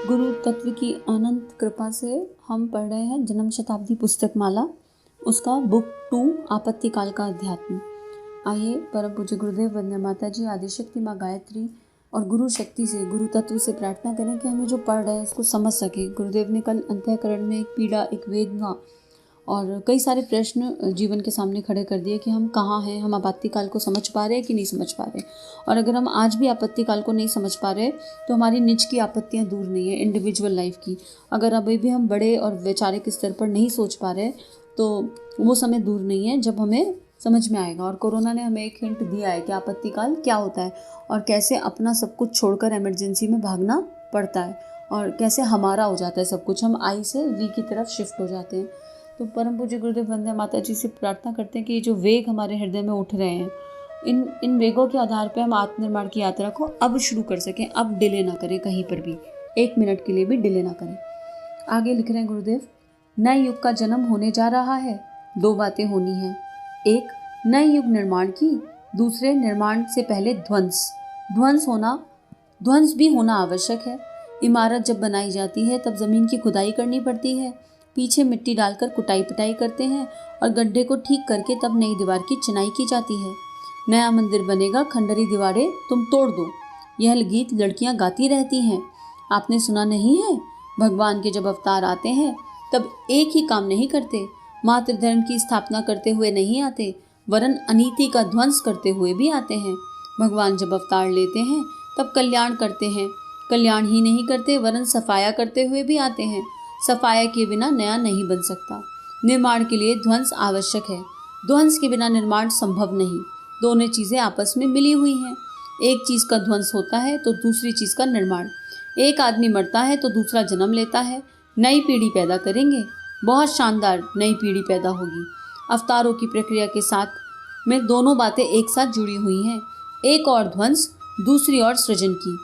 गुरु तत्व की अनंत कृपा से हम पढ़ रहे हैं जन्म शताब्दी पुस्तक माला, उसका बुक 2 आपत्ति काल का अध्यात्म। आइए परम पूज्य गुरुदेव वंदे माता जी, आदिशक्ति माँ गायत्री और गुरु शक्ति से, गुरु तत्व से प्रार्थना करें कि हमें जो पढ़ रहे हैं इसको समझ सके। गुरुदेव ने कल अंतःकरण में एक पीड़ा, एक वेदना और कई सारे प्रश्न जीवन के सामने खड़े कर दिए कि हम कहाँ हैं, हम आपत्ति काल को समझ पा रहे हैं कि नहीं समझ पा रहे। और अगर हम आज भी आपत्ति काल को नहीं समझ पा रहे तो हमारी निज की आपत्तियाँ दूर नहीं है, इंडिविजुअल लाइफ की। अगर अभी भी हम बड़े और वैचारिक स्तर पर नहीं सोच पा रहे तो वो समय दूर नहीं है जब हमें समझ में आएगा। और कोरोना ने हमें एक हिंट दिया है कि आपत्ति काल क्या होता है और कैसे अपना सब कुछ छोड़कर इमरजेंसी में भागना पड़ता है और कैसे हमारा हो जाता है सब कुछ, हम आई से वी की तरफ शिफ्ट हो जाते हैं। तो परम पूज्य गुरुदेव वंदे माता जी से प्रार्थना करते हैं कि ये जो वेग हमारे हृदय में उठ रहे हैं, इन वेगों के आधार पर हम आत्मनिर्माण की यात्रा को अब शुरू कर सकें, अब डिले ना करें, कहीं पर भी 1 मिनट के लिए भी डिले ना करें। आगे लिख रहे हैं गुरुदेव, नए युग का जन्म होने जा रहा है। 2 बातें होनी हैं, एक नए युग निर्माण की, दूसरे निर्माण से पहले ध्वंस भी होना आवश्यक है। इमारत जब बनाई जाती है तब जमीन की खुदाई करनी पड़ती है, पीछे मिट्टी डालकर कुटाई पिटाई करते हैं और गड्ढे को ठीक करके तब नई दीवार की चिनाई की जाती है। नया मंदिर बनेगा, खंडरी दीवारें तुम तोड़ दो, यह गीत लड़कियां गाती रहती हैं। आपने सुना नहीं है, भगवान के जब अवतार आते हैं तब एक ही काम नहीं करते, मातृ धर्म की स्थापना करते हुए नहीं आते, वरन अनीति का ध्वंस करते हुए भी आते हैं। भगवान जब अवतार लेते हैं तब कल्याण करते हैं, कल्याण ही नहीं करते वरन सफाया करते हुए भी आते हैं। सफाया के बिना नया नहीं बन सकता। निर्माण के लिए ध्वंस आवश्यक है, ध्वंस के बिना निर्माण संभव नहीं। दोनों चीज़ें आपस में मिली हुई हैं। एक चीज़ का ध्वंस होता है तो दूसरी चीज़ का निर्माण। एक आदमी मरता है तो दूसरा जन्म लेता है। नई पीढ़ी पैदा करेंगे, बहुत शानदार नई पीढ़ी पैदा होगी। अवतारों की प्रक्रिया के साथ में दोनों बातें एक साथ जुड़ी हुई हैं, एक और ध्वंस, दूसरी और सृजन की।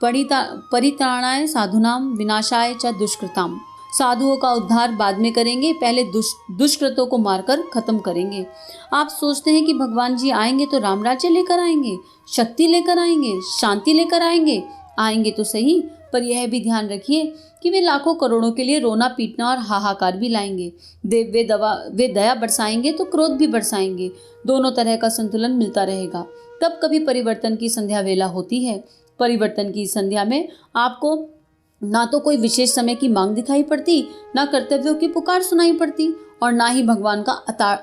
परित्राणाय साधुनाम विनाशाय च दुष्कृताम। साधुओं का उद्धार बाद में करेंगे, पहले दुष्कृतों को मारकर खत्म करेंगे। आप सोचते हैं कि भगवान जी आएंगे तो राम राज्य लेकर आएंगे, शक्ति लेकर आएंगे, शांति लेकर आएंगे। आएंगे तो सही, पर यह भी ध्यान रखिए कि वे लाखों करोड़ों के लिए रोना पीटना और हाहाकार भी लाएंगे। वे दया बरसाएंगे तो क्रोध भी बरसाएंगे। दोनों तरह का संतुलन मिलता रहेगा। तब कभी परिवर्तन की संध्या वेला होती है। परिवर्तन की संध्या में आपको ना तो कोई विशेष समय की मांग दिखाई पड़ती, ना कर्तव्यों की पुकार सुनाई पड़ती और ना ही भगवान का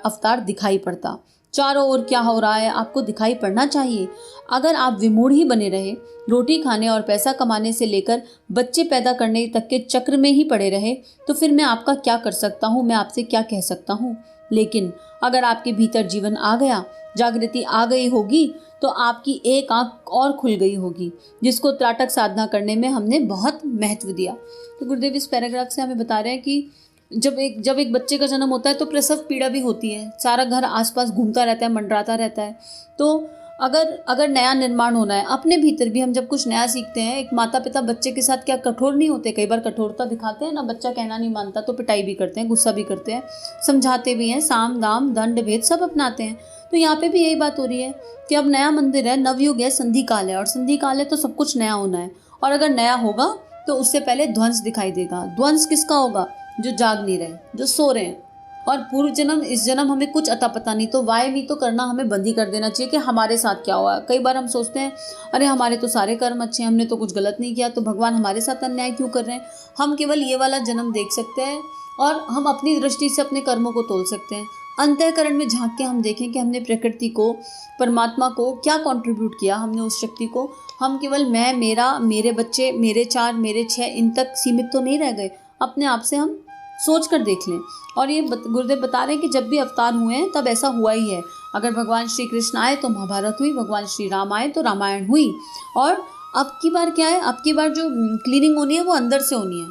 अवतार दिखाई पड़ता। चारों ओर क्या हो रहा है आपको दिखाई पड़ना चाहिए। अगर आप विमूढ़ ही बने रहे, रोटी खाने और पैसा कमाने से लेकर बच्चे पैदा करने तक के चक्र में ही पड़े रहे, तो फिर मैं आपका क्या कर सकता हूँ, मैं आपसे क्या कह सकता हूँ। लेकिन अगर आपके भीतर जीवन आ गया, जागृति आ गई होगी, तो आपकी एक आंख और खुल गई होगी, जिसको त्राटक साधना करने में हमने बहुत महत्व दिया। तो गुरुदेव इस पैराग्राफ से हमें बता रहे हैं कि जब एक बच्चे का जन्म होता है तो प्रसव पीड़ा भी होती है, सारा घर आसपास घूमता रहता है, मंडराता रहता है। तो अगर नया निर्माण होना है, अपने भीतर भी हम जब कुछ नया सीखते हैं, एक माता पिता बच्चे के साथ क्या कठोर नहीं होते, कई बार कठोरता दिखाते हैं ना, बच्चा कहना नहीं मानता तो पिटाई भी करते हैं, गुस्सा भी करते हैं, समझाते भी हैं, साम दाम दंड भेद सब अपनाते हैं। तो यहाँ पे भी यही बात हो रही है कि अब नया मंदिर है, नवयुग है, संधि काल है, और संधि काल है तो सब कुछ नया होना है। और अगर नया होगा तो उससे पहले ध्वंस दिखाई देगा। ध्वंस किसका होगा? जो जाग नहीं रहे, जो सो रहे हैं। और पूर्व जन्म इस जन्म हमें कुछ अता पता नहीं, तो वाय भी तो करना हमें बंद ही कर देना चाहिए कि हमारे साथ क्या हुआ। कई बार हम सोचते हैं अरे हमारे तो सारे कर्म अच्छे हैं, हमने तो कुछ गलत नहीं किया, तो भगवान हमारे साथ अन्याय क्यों कर रहे हैं। हम केवल ये वाला जन्म देख सकते हैं और हम अपनी दृष्टि से अपने कर्मों को तोल सकते हैं। अंतःकरण में झांक के हम देखें कि हमने प्रकृति को, परमात्मा को क्या कंट्रीब्यूट किया, हमने उस शक्ति को। हम केवल मैं, मेरा, मेरे बच्चे, मेरे 4, मेरे 6 इन तक सीमित तो नहीं रह गए। अपने आप से हम सोच कर देख लें। और ये गुरुदेव बता रहे हैं कि जब भी अवतार हुए हैं तब ऐसा हुआ ही है। अगर भगवान श्री कृष्ण आए तो महाभारत हुई, भगवान श्री राम आए तो रामायण हुई। और अब की बार क्या है, अब की बार जो क्लीनिंग होनी है वो अंदर से होनी है,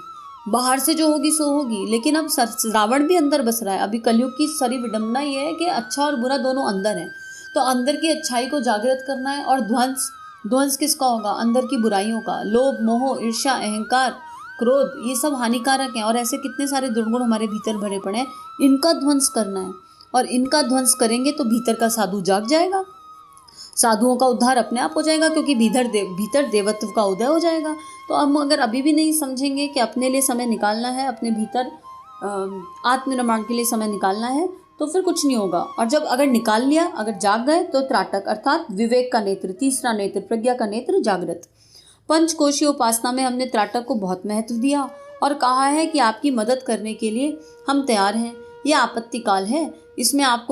बाहर से जो होगी सो होगी। लेकिन अब रावण भी अंदर बस रहा है। अभी कलयुग की सारी विडंबना ये है कि अच्छा और बुरा दोनों अंदर हैं। तो अंदर की अच्छाई को जागृत करना है। और ध्वंस किसका होगा? अंदर की बुराइयों का। लोभ, मोह, ईर्ष्या, अहंकार, क्रोध, ये सब हानिकारक हैं और ऐसे कितने सारे दुर्गुण हमारे भीतर भरे पड़े हैं, इनका ध्वंस करना है। और इनका ध्वंस करेंगे तो भीतर का साधु जाग जाएगा। साधुओं का उद्धार अपने आप हो जाएगा, क्योंकि भीतर देवत्व का उदय हो जाएगा। तो हम अगर अभी भी नहीं समझेंगे कि अपने लिए समय निकालना है, अपने भीतर आत्मनिर्माण के लिए समय निकालना है, तो फिर कुछ नहीं होगा। और जब अगर निकाल लिया, अगर जाग गए, तो त्राटक अर्थात विवेक का नेत्र, तीसरा नेत्र, प्रज्ञा का नेत्र जागृत। पंचकोशीय उपासना में हमने त्राटक को बहुत महत्व दिया और कहा है कि आपकी मदद करने के लिए हम तैयार हैं। यह आपत्ति काल है, इसमें आप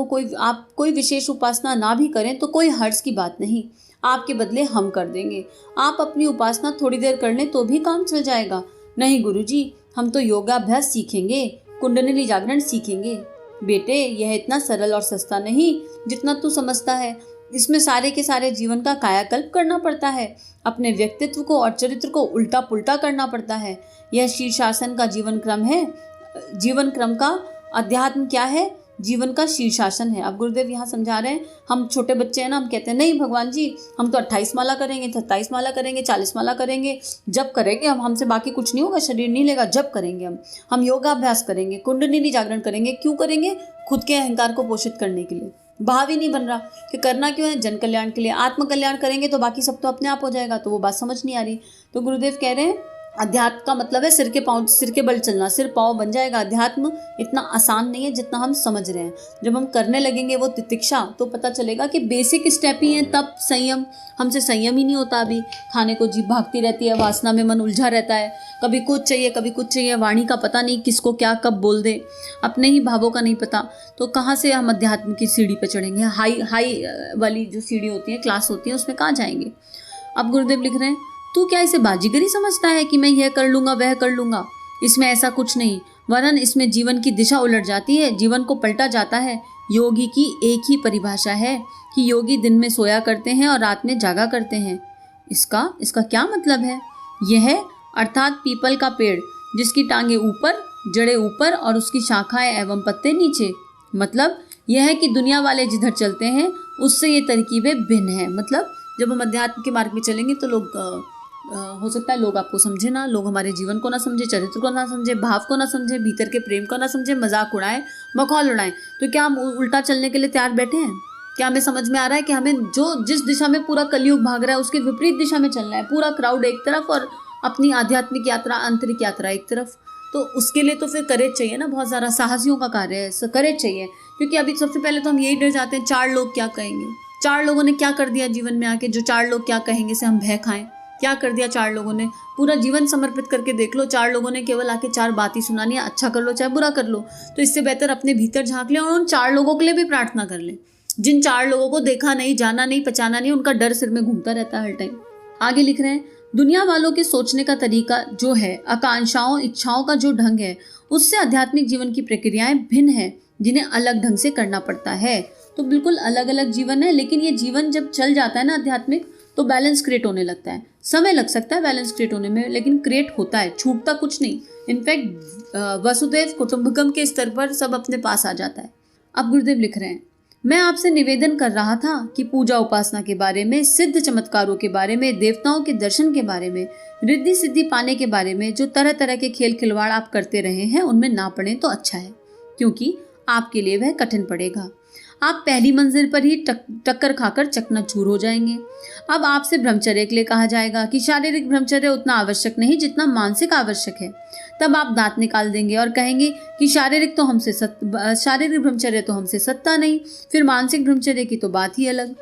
कोई विशेष उपासना ना भी करें तो कोई हर्ज की बात नहीं, आपके बदले हम कर देंगे। आप अपनी उपासना थोड़ी देर कर लें तो भी काम चल जाएगा। नहीं गुरुजी, हम तो योगाभ्यास सीखेंगे, कुंडलिनी जागरण सीखेंगे। बेटे, यह इतना सरल और सस्ता नहीं जितना तू समझता है। इसमें सारे के सारे जीवन का कायाकल्प करना पड़ता है, अपने व्यक्तित्व को और चरित्र को उल्टा पुल्टा करना पड़ता है। यह शीर्षासन का जीवन क्रम है। जीवन क्रम का अध्यात्म क्या है? जीवन का शीर्षासन है। अब गुरुदेव यहाँ समझा रहे हैं, हम छोटे बच्चे हैं ना, हम कहते हैं नहीं भगवान जी, हम तो 28 माला करेंगे, 27 माला करेंगे, 40 माला करेंगे, जब करेंगे हम, हमसे बाकी कुछ नहीं होगा, शरीर नहीं लेगा, जब करेंगे हम योगाभ्यास करेंगे, कुंडलिनी जागरण करेंगे। क्यों करेंगे? खुद के अहंकार को पोषित करने के लिए। भाव ही नहीं बन रहा कि करना क्यों है, जन कल्याण के लिए। आत्म कल्याण करेंगे तो बाकी सब तो अपने आप हो जाएगा। तो वो बात समझ नहीं आ रही। तो गुरुदेव कह रहे हैं अध्यात्म का मतलब है सिर के बल चलना, सिर पाँव बन जाएगा। अध्यात्म इतना आसान नहीं है जितना हम समझ रहे हैं। जब हम करने लगेंगे वो तितिक्षा, तो पता चलेगा कि बेसिक स्टेप ही हैं। तब संयम, हमसे संयम ही नहीं होता। अभी खाने को जीभ भागती रहती है, वासना में मन उलझा रहता है, कभी कुछ चाहिए कभी कुछ चाहिए, वाणी का पता नहीं किसको क्या कब बोल दे, अपने ही भावों का नहीं पता। तो कहाँ से हम अध्यात्म की सीढ़ी पर चढ़ेंगे? हाई वाली जो सीढ़ी होती है, क्लास होती है, उसमें कहाँ जाएंगे? अब गुरुदेव लिख रहे हैं, तू क्या इसे बाजीगरी समझता है कि मैं यह कर लूँगा वह कर लूँगा? इसमें ऐसा कुछ नहीं, वरन इसमें जीवन की दिशा उलट जाती है, जीवन को पलटा जाता है। योगी की एक ही परिभाषा है कि योगी दिन में सोया करते हैं और रात में जागा करते हैं। इसका क्या मतलब है? यह अर्थात पीपल का पेड़ जिसकी टांगे ऊपर, जड़ें ऊपर और उसकी शाखाएं एवं पत्ते नीचे। मतलब यह है कि दुनिया वाले जिधर चलते हैं उससे ये तरकीबें भिन्न हैं। मतलब जब हम अध्यात्म के मार्ग में चलेंगे तो लोग हो सकता है लोग आपको समझे ना, लोग हमारे जीवन को ना समझे, चरित्र को ना समझे, भाव को ना समझे, भीतर के प्रेम को ना समझे, मजाक उड़ाएं, मखौल उड़ाएं। तो क्या हम उल्टा चलने के लिए तैयार बैठे हैं? क्या हमें समझ में आ रहा है कि हमें जिस दिशा में पूरा कलयुग भाग रहा है उसके विपरीत दिशा में चलना है? पूरा क्राउड एक तरफ और अपनी आध्यात्मिक यात्रा, आंतरिक यात्रा एक तरफ। तो उसके लिए तो फिर करेज चाहिए ना, बहुत सारा साहसियों का कार्य है, करेज चाहिए। क्योंकि अभी सबसे पहले तो हम यही डर जाते हैं, 4 लोग क्या कहेंगे, 4 लोगों ने क्या कर दिया जीवन में आके, जो 4 लोग क्या कहेंगे से हम भय खाएं। क्या कर दिया 4 लोगों ने? पूरा जीवन समर्पित करके देख लो, 4 लोगों ने केवल आके 4 बातें सुनानी है, अच्छा कर लो चाहे बुरा कर लो। तो इससे बेहतर अपने भीतर झांक लें और उन 4 लोगों के लिए भी प्रार्थना कर लें, जिन 4 लोगों को देखा नहीं, जाना नहीं, पहचाना नहीं, उनका डर सिर में घूमता रहता है हर टाइम। आगे लिख रहे हैं, दुनिया वालों के सोचने का तरीका जो है, आकांक्षाओं इच्छाओं का जो ढंग है, उससे आध्यात्मिक जीवन की प्रक्रियाएं भिन्न है, जिन्हें अलग ढंग से करना पड़ता है। तो बिल्कुल अलग अलग जीवन है, लेकिन ये जीवन जब चल जाता है ना आध्यात्मिक, तो बैलेंस क्रिएट होने लगता है। समय लग सकता है बैलेंस क्रिएट होने में, लेकिन क्रिएट होता है, छूटता कुछ नहीं। इनफैक्ट वसुदेव कुटुंबकम के स्तर पर सब अपने पास आ जाता है। अब गुरुदेव लिख रहे हैं, मैं आपसे निवेदन कर रहा था कि पूजा उपासना के बारे में, सिद्ध चमत्कारों के बारे में, देवताओं के दर्शन के बारे में, रिद्धि सिद्धि पाने के बारे में जो तरह तरह के खेल खिलवाड़ आप करते रहे हैं, उनमें ना पड़े तो अच्छा है, क्योंकि आपके लिए वह कठिन पड़ेगा। आप पहली मंजिल पर ही टक्कर खाकर चकनाचूर हो जाएंगे। अब आपसे ब्रह्मचर्य के लिए कहा जाएगा कि शारीरिक ब्रह्मचर्य उतना आवश्यक नहीं जितना मानसिक आवश्यक है। तब आप दांत निकाल देंगे और कहेंगे कि शारीरिक ब्रह्मचर्य तो हमसे सत्ता नहीं, फिर मानसिक ब्रह्मचर्य की तो बात ही अलग।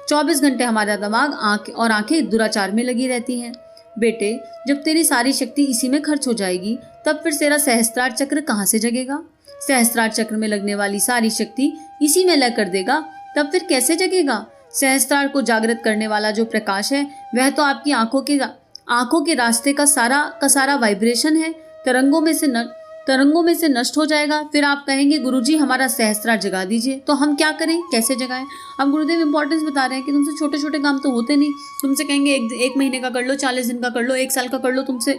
24 घंटे हमारा दिमाग आंखें दुराचार में लगी रहती हैं। बेटे, जब तेरी सारी शक्ति इसी में खर्च हो जाएगी, तब फिर तेरा सहस्त्रार चक्र कहाँ से जगेगा? सहस्त्रार चक्र में लगने वाली सारी शक्ति इसी में लग कर देगा, तब फिर कैसे जगेगा? सहस्त्रार को जागृत करने वाला जो प्रकाश है, वह तो आपकी आंखों के रास्ते का सारा वाइब्रेशन है, तरंगों में से नष्ट हो जाएगा। फिर आप कहेंगे गुरुजी हमारा सहस्त्रार जगा दीजिए। तो हम क्या करें, कैसे जगाएं? अब गुरुदेव इंपॉर्टेंस बता रहे हैं कि तुमसे छोटे छोटे काम तो होते नहीं। तुमसे कहेंगे एक महीने का कर लो, 40 दिन का कर लो, 1 साल का कर लो, तुमसे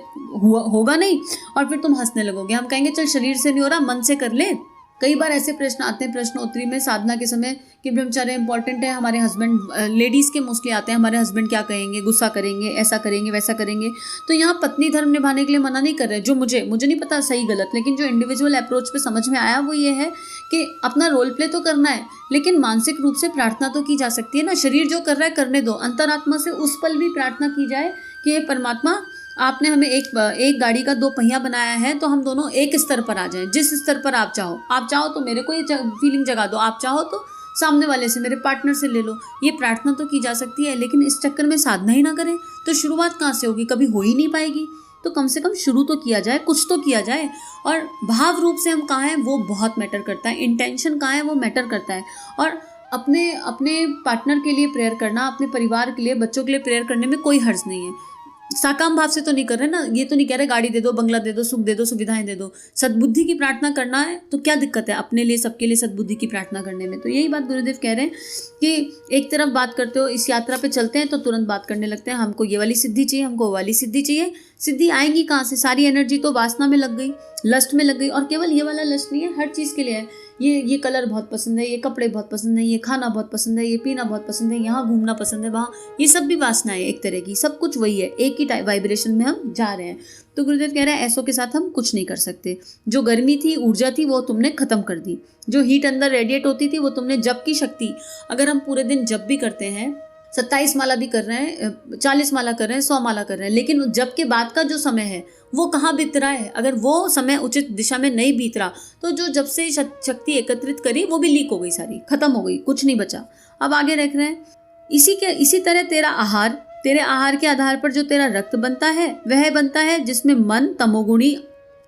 होगा नहीं, और फिर तुम हंसने लगोगे। हम कहेंगे चल शरीर से नहीं हो रहा, मन से कर ले, कई बार ऐसे प्रश्न आते हैं प्रश्नोत्तरी में साधना के समय कि ब्रह्मचर्य इंपॉर्टेंट है, हमारे हस्बैंड, लेडीज़ के मोस्टली आते हैं, हमारे हस्बैंड क्या कहेंगे, गुस्सा करेंगे, ऐसा करेंगे, वैसा करेंगे। तो यहाँ पत्नी धर्म निभाने के लिए मना नहीं कर रहे, जो मुझे नहीं पता सही गलत, लेकिन जो इंडिविजुअल अप्रोच पे समझ में आया वो ये है कि अपना रोल प्ले तो करना है, लेकिन मानसिक रूप से प्रार्थना तो की जा सकती है ना। शरीर जो कर रहा है करने दो, अंतरात्मा से उस पल भी प्रार्थना की जाए कि हे परमात्मा, आपने हमें एक गाड़ी का 2 पहिया बनाया है, तो हम दोनों एक स्तर पर आ जाएं, जिस स्तर पर आप चाहो तो मेरे को ये फीलिंग जगा दो, आप चाहो तो सामने वाले से, मेरे पार्टनर से ले लो। ये प्रार्थना तो की जा सकती है, लेकिन इस चक्कर में साधना ही ना करें तो शुरुआत कहाँ से होगी, कभी हो ही नहीं पाएगी। तो कम से कम शुरू तो किया जाए, कुछ तो किया जाए। और भाव रूप से हम कहाँ हैं वो बहुत मैटर करता है, इंटेंशन कहाँ है वो मैटर करता है। और अपने पार्टनर के लिए प्रेयर करना, अपने परिवार के लिए, बच्चों के लिए प्रेयर करने में कोई हर्ज नहीं है। साकाम भाव से तो नहीं कर रहे ना, ये तो नहीं कह रहे गाड़ी दे दो, बंगला दे दो, सुख दे दो, सुविधाएं दे दो। सद्बुद्धि की प्रार्थना करना है तो क्या दिक्कत है अपने लिए, सबके लिए सद्बुद्धि की प्रार्थना करने में। तो यही बात गुरुदेव कह रहे हैं कि एक तरफ बात करते हो, इस यात्रा पे चलते हैं तो तुरंत बात करने लगते हैं, हमको ये वाली सिद्धि चाहिए, हमको वो वाली सिद्धि चाहिए। सिद्धि आएंगी कहाँ से? सारी एनर्जी तो वासना में लग गई, लस्ट में लग गई। और केवल ये वाला लस्ट नहीं है, हर चीज़ के लिए है। ये कलर बहुत पसंद है, ये कपड़े बहुत पसंद है, ये खाना बहुत पसंद है, ये पीना बहुत पसंद है, यहाँ घूमना पसंद है, वहाँ, ये सब भी वासना है एक तरह की। सब कुछ वही है, एक ही वाइब्रेशन में हम जा रहे हैं। तो गुरुदेव कह रहे हैं ऐसों के साथ हम कुछ नहीं कर सकते। जो गर्मी थी, ऊर्जा थी, वो तुमने खत्म कर दी। जो हीट अंदर रेडिएट होती थी वो तुमने, जप की शक्ति, अगर हम पूरे दिन जप भी करते हैं, 27 माला भी कर रहे हैं, 40 माला कर रहे हैं, 100 माला कर रहे हैं, लेकिन जब के बाद का जो समय है वो कहाँ बीत रहा है? अगर वो समय उचित दिशा में नहीं बीत रहा तो जो जब से शक्ति एकत्रित करी वो भी लीक हो गई, सारी खत्म हो गई, कुछ नहीं बचा। अब आगे रख रहे हैं, इसी तरह तेरे आहार के आधार पर जो तेरा रक्त बनता है वह बनता है जिसमें मन तमोगुणी,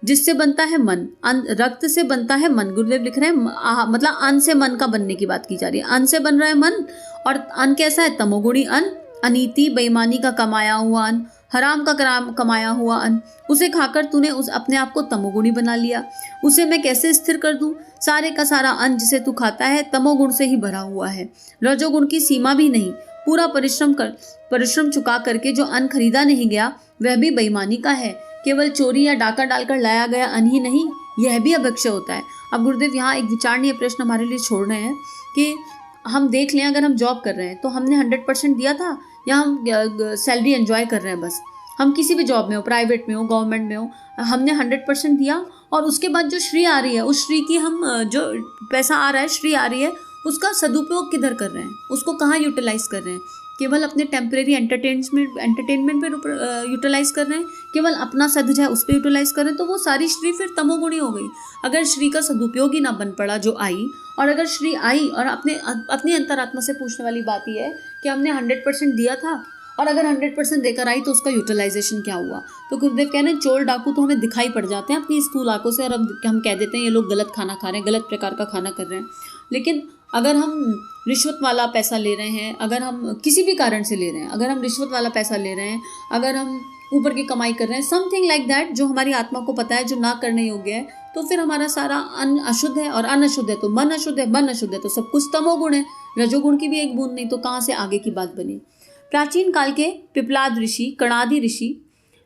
जिससे बनता है मन, रक्त से बनता है मन। गुरुदेव लिख रहे हैं मतलब अन्न से मन का बनने की बात की जा रही है। अन्न से बन रहा है मन, और अन्न कैसा है? तमोगुणी अन्न, अनीति बेईमानी का कमाया हुआ अन्न, हराम का कमाया हुआ अन्न। उसे खाकर तूने अपने आप को तमोगुणी बना लिया। उसे मैं कैसे स्थिर कर दूं? सारे का सारा अन्न जिसे तू खाता है तमोगुण से ही भरा हुआ है। रजोगुण की सीमा भी नहीं। पूरा परिश्रम चुका करके जो अन्न खरीदा नहीं गया वह भी बेईमानी का है। केवल चोरी या डाका डालकर लाया गया अन्न ही नहीं, यह भी अभक्ष्य होता है। अब गुरुदेव यहाँ एक विचारणीय प्रश्न हमारे लिए छोड़ रहे हैं कि हम देख लें, अगर हम जॉब कर रहे हैं तो हमने 100% दिया था, या हम सैलरी एंजॉय कर रहे हैं बस। हम किसी भी जॉब में हो, प्राइवेट में हो, गवर्नमेंट में हो, हमने 100% दिया, और उसके बाद जो श्री आ रही है, उस श्री की हम, जो पैसा आ रहा है, श्री आ रही है, उसका सदुपयोग किधर कर रहे हैं? उसको कहाँ यूटिलाइज कर रहे हैं? केवल अपने टेम्परेरी एंटरटेनमेंट पे यूटिलाइज कर रहे हैं, केवल अपना सद है उस पर यूटिलाइज कर रहे हैं, तो वो सारी श्री फिर तमोगुणी हो गई। अगर श्री का सदुपयोग ही ना बन पड़ा जो आई, और अगर श्री आई और अपनी अंतरात्मा से पूछने वाली बात यह है कि हमने 100% दिया था, और अगर 100% देकर आई तो उसका यूटिलाइजेशन क्या हुआ? तो गुरुदेव कह रहे हैं चोर डाकू तो हमें दिखाई पड़ जाते हैं अपनी स्थूल आंखों से, और अब हम कह देते हैं ये लोग गलत खाना खा रहे हैं, गलत प्रकार का खाना कर रहे हैं। लेकिन अगर हम रिश्वत वाला पैसा ले रहे हैं, अगर हम किसी भी कारण से ले रहे हैं, अगर हम रिश्वत वाला पैसा ले रहे हैं, अगर हम ऊपर की कमाई कर रहे हैं, समथिंग लाइक दैट, जो हमारी आत्मा को पता है जो ना करने योग्य है, तो फिर हमारा सारा अन्न अशुद्ध है, और अन्न अशुद्ध है तो मन अशुद्ध है, मन अशुद्ध है तो सब कुछ तमोगुण है, रजोगुण की भी एक बूंद नहीं, तो कहाँ से आगे की बात बनी? प्राचीन काल के पिपलाद ऋषि, कणादि ऋषि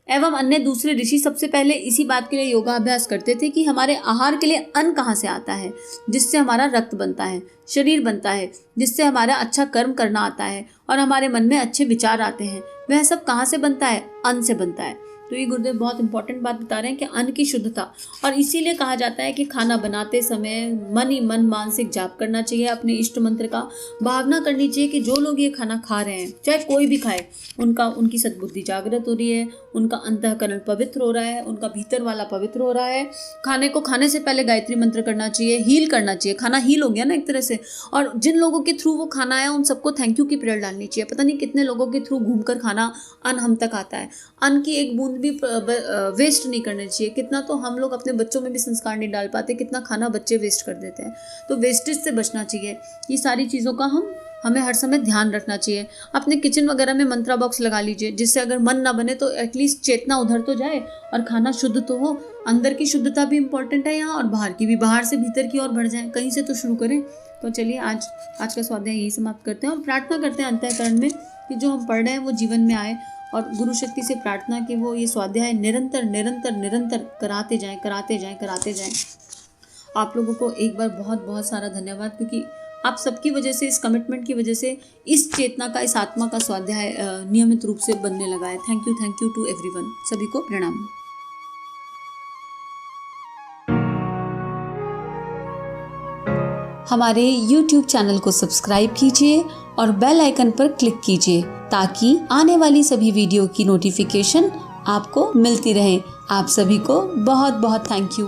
एवं अन्य दूसरे ऋषि सबसे पहले इसी बात के लिए योगाभ्यास करते थे कि हमारे आहार के लिए अन्न कहाँ से आता है, जिससे हमारा रक्त बनता है, शरीर बनता है, जिससे हमारा अच्छा कर्म करना आता है और हमारे मन में अच्छे विचार आते हैं, वह सब कहाँ से बनता है? अन्न से बनता है। तो ये गुरुदेव बहुत इंपॉर्टेंट बात बता रहे हैं कि अन्न की शुद्धता, और इसीलिए कहा जाता है कि खाना बनाते समय मन ही मन मानसिक जाप करना चाहिए, अपने इष्ट मंत्र का भावना करनी चाहिए कि जो लोग ये खाना खा रहे हैं, चाहे कोई भी खाए, उनकी सद्बुद्धि जागृत हो रही है, उनका अंतःकरण पवित्र हो रहा है, उनका भीतर वाला पवित्र हो रहा है। खाने को खाने से पहले गायत्री मंत्र करना चाहिए, हील करना चाहिए, खाना हील हो गया ना एक तरह से। और जिन लोगों के थ्रू वो खाना आया उन सबको थैंक यू की प्रेयर डालनी चाहिए। पता नहीं कितने लोगों के थ्रू घूमकर खाना अन्न हम तक आता है, अन्न की एक बूंद भी वेस्ट नहीं करना चाहिए। कितना तो हम लोग अपने बच्चों में भी संस्कार नहीं डाल पाते, कितना खाना बच्चे वेस्ट कर देते हैं। तो वेस्टेज से बचना चाहिए। ये सारी चीज़ों का हमें हर समय ध्यान रखना चाहिए। अपने किचन वगैरह में मंत्रा बॉक्स लगा लीजिए, जिससे अगर मन ना बने तो एटलीस्ट चेतना उधर तो जाए और खाना शुद्ध तो हो। अंदर की शुद्धता भी इम्पोर्टेंट है यहाँ, और बाहर की भी, बाहर से भीतर की ओर बढ़ जाए, कहीं से तो शुरू करें। तो चलिए आज का स्वाध्याय यही समाप्त करते हैं और प्रार्थना करते हैं अंतःकरण में कि जो हम पढ़ रहे हैं वो जीवन में आए, और गुरु शक्ति से प्रार्थना कि वो ये स्वाध्याय निरंतर निरंतर निरंतर कराते जाएं। आप लोगों को एक बार बहुत बहुत सारा धन्यवाद, क्योंकि आप सबकी वजह से, इस कमिटमेंट की वजह से इस चेतना का, इस आत्मा का स्वाध्याय नियमित रूप से बनने लगा है। Thank you to everyone. सभी को प्रणाम। हमारे YouTube चैनल को सब्सक्राइब कीजिए और बेल आइकन पर क्लिक कीजिए ताकि आने वाली सभी वीडियो की नोटिफिकेशन आपको मिलती रहे। आप सभी को बहुत बहुत थैंक यू।